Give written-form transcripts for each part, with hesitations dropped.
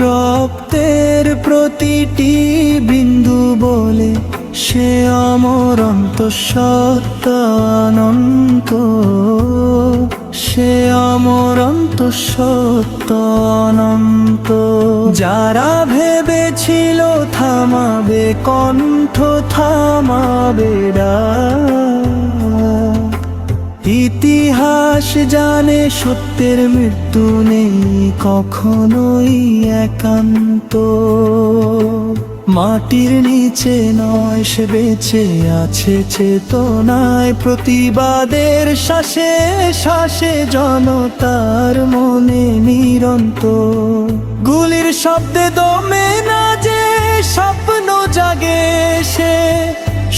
রক্তের প্রতিটি বিন্দু বলে সে অমর অন্তঃসত্ত্বা অনন্ত, সে অমর অন্তঃসত্ত্বা অনন্ত। যারা ভেবেছিল থামাবে কণ্ঠ, থামাবে ডাক, ইতিহাস জানে সত্যের মৃত্যু নেই কখনোই একান্ত। মাটির নিচে নয় সে বেঁচে আছে চেতনায়, প্রতিবাদের শ্বাসে শ্বাসে জনতার মনে নিরন্তর। গুলির শব্দে দমে না যে স্বপ্ন জাগে সে,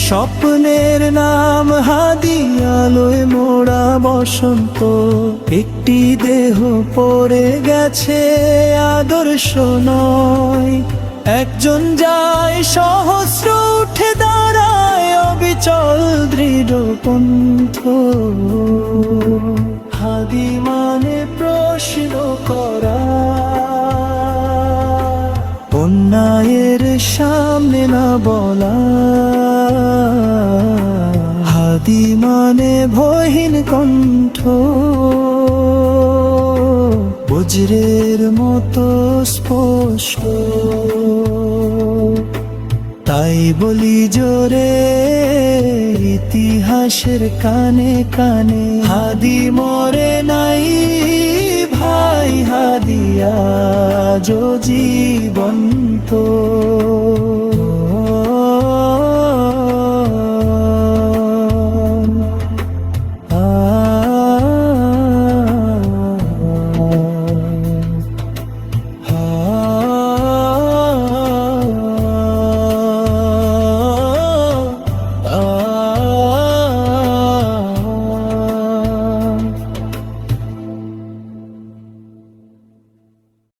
স্বপ্নের নাম হাদি, আলোয় মোড়া বসন্ত। একটি দেহ পড়ে গেছে আদর্শ নয়, একজন যায় সহস্র উঠে দাঁড়ায় অবিচল দৃঢ় পন্থ। হাদি মানে প্রশ্ন করা, অন্যায়ের সামনে না বলা। হাদি মানে ভয়হীন কণ্ঠ, বজ্রের মতো স্পষ্ট। তাই বলি জোরে ইতিহাসের কানে কানে, হাদি মরে নাই ভাই, হাদি আজও জীবন্ত।